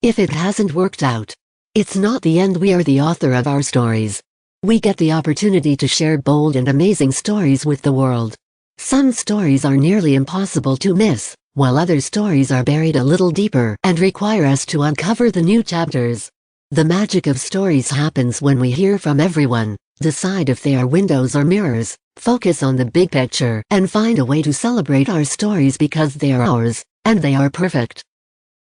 If it hasn't worked out, it's not the end. We are the author of our stories. We get the opportunity to share bold and amazing stories with the world. Some stories are nearly impossible to miss, while other stories are buried a little deeper and require us to uncover the new chapters. The magic of stories happens when we hear from everyone, decide if they are windows or mirrors, focus on the big picture, and find a way to celebrate our stories because they are ours, and they are perfect.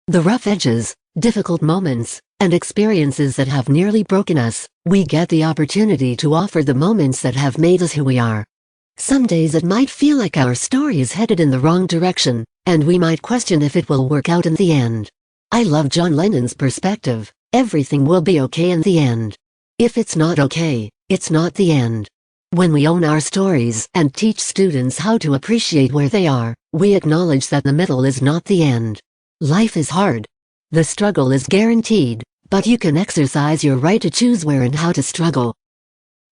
The rough edges, difficult moments, and experiences that have nearly broken us, we get the opportunity to offer the moments that have made us who we are. Some days it might feel like our story is headed in the wrong direction, and we might question if it will work out in the end. I love John Lennon's perspective: everything will be okay in the end. If it's not okay, it's not the end. When we own our stories and teach students how to appreciate where they are, we acknowledge that the middle is not the end. Life is hard. The struggle is guaranteed, but you can exercise your right to choose where and how to struggle.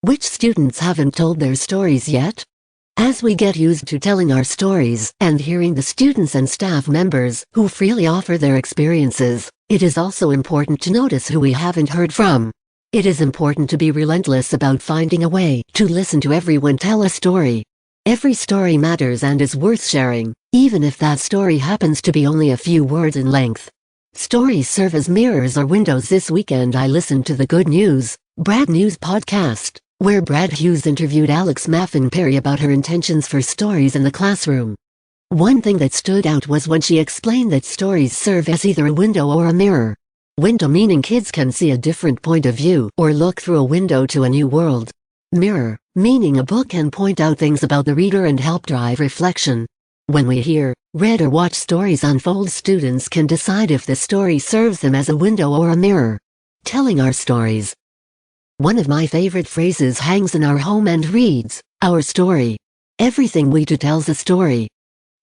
Which students haven't told their stories yet? As we get used to telling our stories and hearing the students and staff members who freely offer their experiences, it is also important to notice who we haven't heard from. It is important to be relentless about finding a way to listen to everyone tell a story. Every story matters and is worth sharing, even if that story happens to be only a few words in length. Stories serve as mirrors or windows. This weekend I listened to the Good News, Brad News podcast, where Brad Hughes interviewed Alex Maffin-Perry about her intentions for stories in the classroom. One thing that stood out was when she explained that stories serve as either a window or a mirror. Window meaning kids can see a different point of view or look through a window to a new world. Mirror, meaning a book can point out things about the reader and help drive reflection. When we hear, read or watch stories unfold, students can decide if the story serves them as a window or a mirror. Telling our stories. One of my favorite phrases hangs in our home and reads, "Our story. Everything we do tells a story."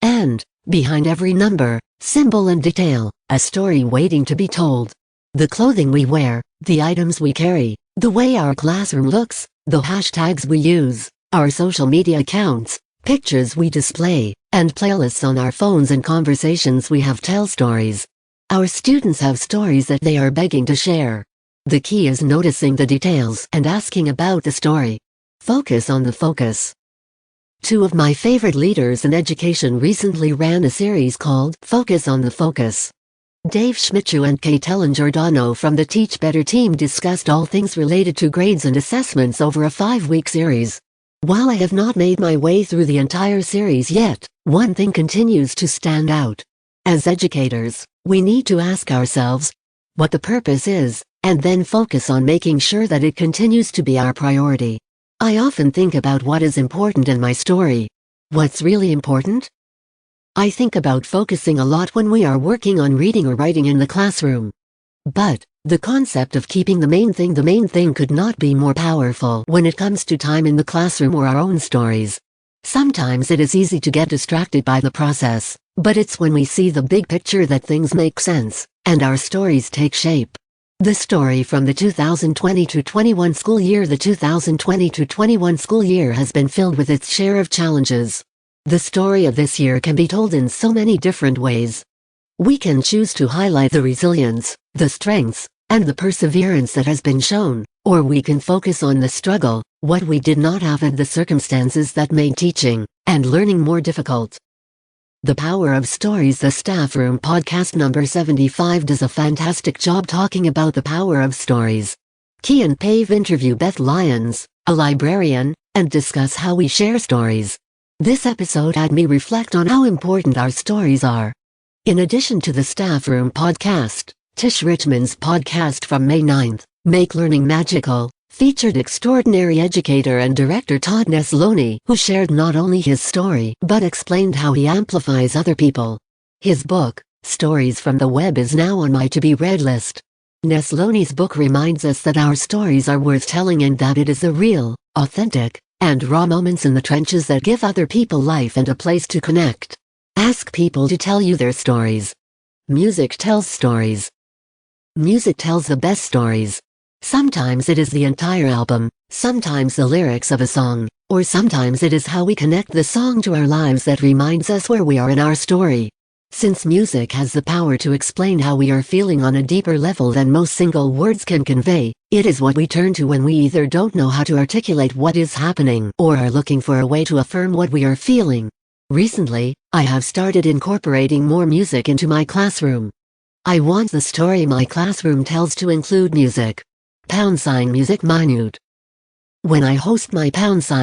And, behind every number, symbol and detail, a story waiting to be told. The clothing we wear, the items we carry, the way our classroom looks, the hashtags we use, our social media accounts, pictures we display, and playlists on our phones and conversations we have tell stories. Our students have stories that they are begging to share. The key is noticing the details and asking about the story. Focus on the focus. Two of my favorite leaders in education recently ran a series called Focus on the Focus. Dave Schmichu and Kate Ellen Giordano from the Teach Better team discussed all things related to grades and assessments over a 5-week series. While I have not made my way through the entire series yet, one thing continues to stand out. As educators, we need to ask ourselves what the purpose is, and then focus on making sure that it continues to be our priority. I often think about what is important in my story. What's really important? I think about focusing a lot when we are working on reading or writing in the classroom. But, the concept of keeping the main thing could not be more powerful when it comes to time in the classroom or our own stories. Sometimes it is easy to get distracted by the process, but it's when we see the big picture that things make sense, and our stories take shape. The story from the 2020-21 school year. The 2020-21 school year has been filled with its share of challenges. The story of this year can be told in so many different ways. We can choose to highlight the resilience, the strengths, and the perseverance that has been shown, or we can focus on the struggle, what we did not have, and the circumstances that made teaching and learning more difficult. The Power of Stories. The Staff Room podcast number 75 does a fantastic job talking about the power of stories. Key and Pave interview Beth Lyons, a librarian, and discuss how we share stories. This episode had me reflect on how important our stories are. In addition to the Staff Room podcast, Tish Richmond's podcast from May 9th, Make Learning Magical, featured extraordinary educator and director Todd Nesloney, who shared not only his story but explained how he amplifies other people. His book, Stories from the Web, is now on my to-be-read list. Nesloney's book reminds us that our stories are worth telling and that it is the real, authentic, and raw moments in the trenches that give other people life and a place to connect. Ask people to tell you their stories. Music tells stories. Music tells the best stories. Sometimes it is the entire album, sometimes the lyrics of a song, or sometimes it is how we connect the song to our lives that reminds us where we are in our story. Since music has the power to explain how we are feeling on a deeper level than most single words can convey, it is what we turn to when we either don't know how to articulate what is happening or are looking for a way to affirm what we are feeling. Recently, I have started incorporating more music into my classroom. I want the story my classroom tells to include music. #Music Minute. When I host my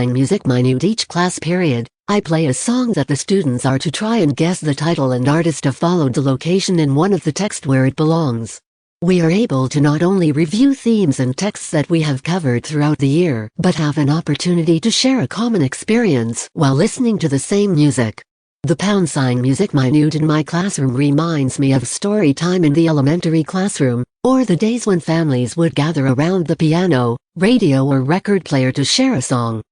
#Music Minute each class period, I play a song that the students are to try and guess the title and artist of followed the location in one of the text where it belongs. We are able to not only review themes and texts that we have covered throughout the year, but have an opportunity to share a common experience while listening to the same music. The #Music Minute in my classroom reminds me of story time in the elementary classroom, or the days when families would gather around the piano, radio or record player to share a song.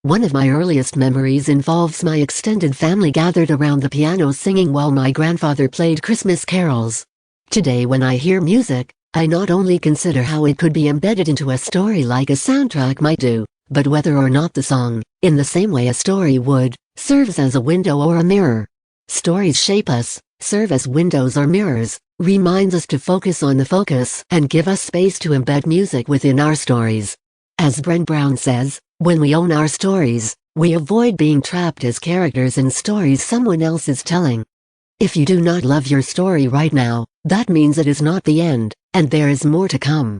One of my earliest memories involves my extended family gathered around the piano singing while my grandfather played Christmas carols. Today when I hear music, I not only consider how it could be embedded into a story like a soundtrack might do, but whether or not the song, in the same way a story would, serves as a window or a mirror. Stories shape us, serve as windows or mirrors, reminds us to focus on the focus, and give us space to embed music within our stories. As Brent Brown says, when we own our stories, we avoid being trapped as characters in stories someone else is telling. If you do not love your story right now, that means it is not the end, and there is more to come.